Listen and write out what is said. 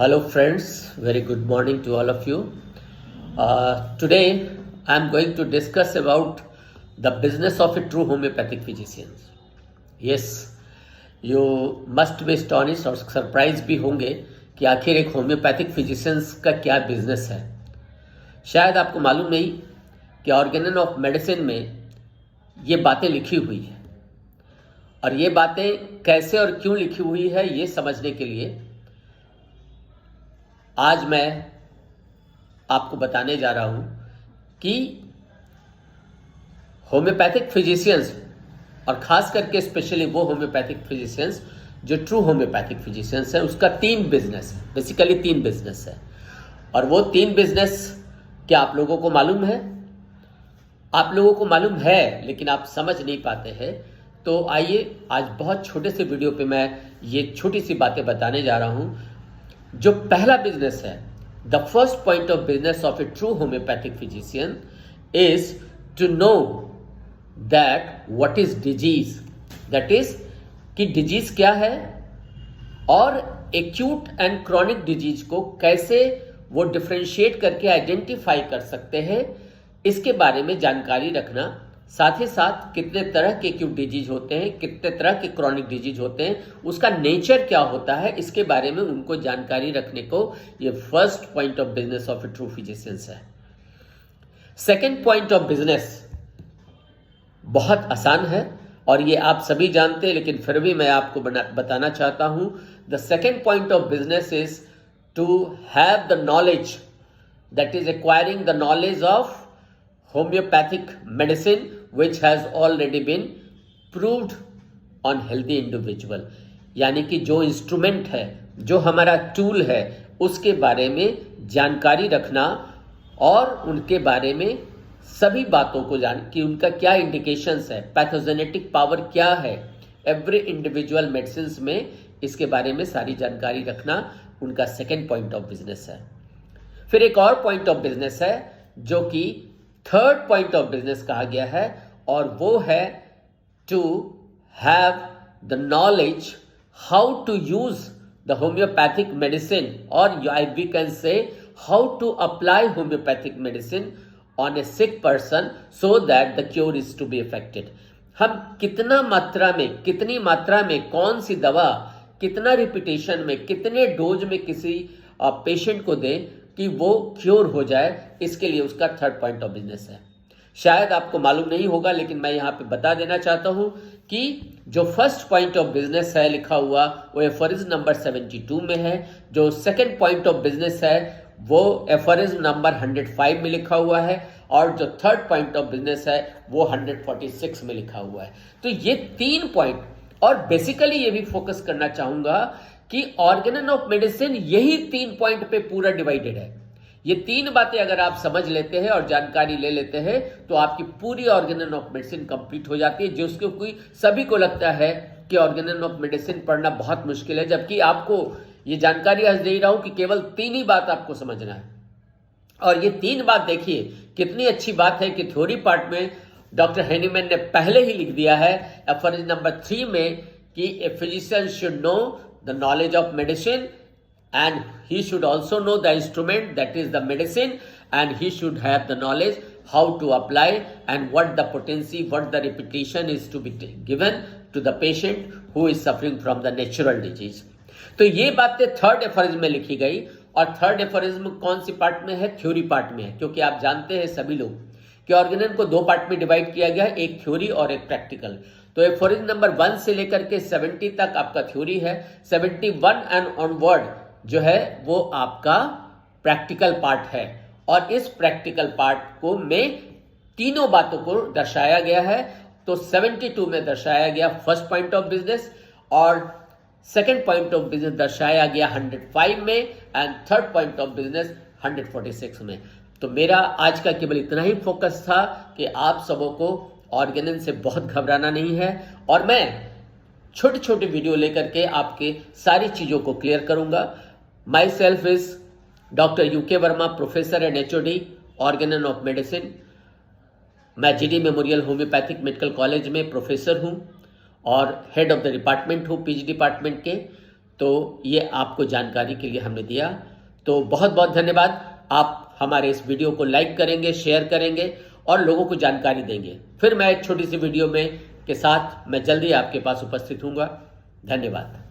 Hello, friends. Very good morning to all of you. Today, I am going to discuss about the business of a true homeopathic physician. Yes, you must be astonished और surprise भी होंगे कि आखिर एक homeopathic physicians का क्या business है। शायद आपको मालूम नहीं कि ऑर्गेनन ऑफ मेडिसिन में ये बातें लिखी हुई है, और ये बातें कैसे और क्यों लिखी हुई है ये समझने के लिए आज मैं आपको बताने जा रहा हूं कि होम्योपैथिक फिजिशियंस, और खास करके स्पेशली वो होम्योपैथिक फिजिशियंस जो ट्रू होम्योपैथिक फिजिशियंस है, उसका तीन बिजनेस है, बेसिकली तीन बिजनेस है। और वो तीन बिजनेस क्या आप लोगों को मालूम है? आप लोगों को मालूम है लेकिन आप समझ नहीं पाते हैं। तो आइए आज बहुत छोटे से वीडियो पे मैं ये छोटी सी बातें बताने जा रहा हूं। जो पहला बिजनेस है, the first point of business of a true homeopathic physician is to know that what is disease, that is कि डिजीज क्या है और एक्यूट एंड क्रॉनिक डिजीज को कैसे वो डिफरेंशिएट करके आइडेंटिफाई कर सकते हैं, इसके बारे में जानकारी रखना। साथ ही साथ कितने तरह के एक्यूट डिजीज होते हैं, कितने तरह के क्रॉनिक डिजीज होते हैं, उसका नेचर क्या होता है, इसके बारे में उनको जानकारी रखने को ये first point of business of a true physicians है। सेकेंड पॉइंट ऑफ बिजनेस बहुत आसान है और ये आप सभी जानते हैं, लेकिन फिर भी मैं आपको बताना चाहता हूं। The second point of business is to have the knowledge, that is acquiring the knowledge of homeopathic medicine which has already been proved on healthy individual। यानी कि जो इंस्ट्रूमेंट है, जो हमारा टूल है, उसके बारे में जानकारी रखना और उनके बारे में सभी बातों को जान कि उनका क्या इंडिकेशंस है, पैथोजेनेटिक पावर क्या है, एवरी इंडिविजुअल मेडिसिन में इसके बारे में सारी जानकारी रखना उनका सेकेंड पॉइंट ऑफ बिजनेस है। फिर एक और पॉइंट ऑफ बिजनेस है जो कि थर्ड पॉइंट ऑफ बिजनेस कहा गया है, और वो है to have the knowledge how to use the homeopathic medicine, और we can say how to apply homeopathic medicine on a sick person so that the cure is to be effected. हम कितना मात्रा में, कितनी मात्रा में कौन सी दवा, कितना रिपीटेशन में, कितने डोज में किसी पेशेंट को दें कि वो क्योर हो जाए, इसके लिए उसका थर्ड पॉइंट ऑफ बिजनेस है। शायद आपको मालूम नहीं होगा लेकिन मैं यहां पे बता देना चाहता हूं कि जो फर्स्ट पॉइंट ऑफ बिजनेस है लिखा हुआ वो एफरिज्म नंबर 72 में है। जो सेकंड पॉइंट ऑफ बिजनेस है वो एफरिज्म नंबर 105 में लिखा हुआ है, और जो थर्ड पॉइंट ऑफ बिजनेस है वो 146 में लिखा हुआ है। तो ये तीन पॉइंट, और बेसिकली ये भी फोकस करना चाहूंगा कि ऑर्गेनन ऑफ मेडिसिन यही तीन पॉइंट पे पूरा डिवाइडेड है। ये तीन बातें अगर आप समझ लेते हैं और जानकारी ले लेते हैं तो आपकी पूरी ऑर्गेनन ऑफ मेडिसिन कंप्लीट हो जाती है। जिसको कोई सभी को लगता है कि ऑर्गेनन ऑफ मेडिसिन पढ़ना बहुत मुश्किल है, जबकि आपको ये जानकारी आज दे रहा हूं कि केवल तीन ही बात आपको समझना है। और ये तीन बात देखिए कितनी अच्छी बात है कि थ्योरी पार्ट में डॉक्टर हैनीमैन ने पहले ही लिख दिया है एफरिज्म नंबर 3 में कि a physician should know the knowledge of medicine, and he should also know the instrument, that is the medicine, and he should have the knowledge how to apply and what the potency, what the repetition is to be given to the patient who is suffering from the natural disease। तो ये बातें third aphorism में लिखी गई, और third aphorism कौन C part में है? थ्योरी पार्ट में है, क्योंकि आप जानते हैं सभी लोग कि ऑर्गेनन को दो पार्ट में डिवाइड किया गया है, एक थ्योरी और एक प्रैक्टिकल। तो एफरिज्म नंबर 1 से लेकर के 70 तक आपका थ्योरी है, 71 एंड ऑनवर्ड जो है वो आपका प्रैक्टिकल पार्ट है। और इस प्रैक्टिकल पार्ट को में तीनों बातों को दर्शाया गया है। तो 72 में दर्शाया गया फर्स्ट पॉइंट ऑफ बिजनेस, और सेकंड पॉइंट ऑफ बिजनेस दर्शाया गया 105 में, and third point of business 146 में। तो मेरा आज का केवल इतना ही फोकस था कि आप सबों को ऑर्गेनन से बहुत घबराना नहीं है, और मैं छोटे छोटे वीडियो लेकर के आपके सारी चीज़ों को क्लियर करूंगा। Myself is doctor U K Verma, professor and HOD organon of medicine. मैं GD memorial homeopathic medical college में प्रोफेसर हूं और हेड ऑफ द डिपार्टमेंट हूं, पीजी डिपार्टमेंट के। तो ये आपको जानकारी के लिए हमने दिया। तो बहुत बहुत धन्यवाद। आप हमारे इस वीडियो को लाइक करेंगे, शेयर करेंगे और लोगों को जानकारी देंगे। फिर मैं एक छोटी सी वीडियो में के साथ मैं जल्दी आपके पास उपस्थित हूँगा। धन्यवाद।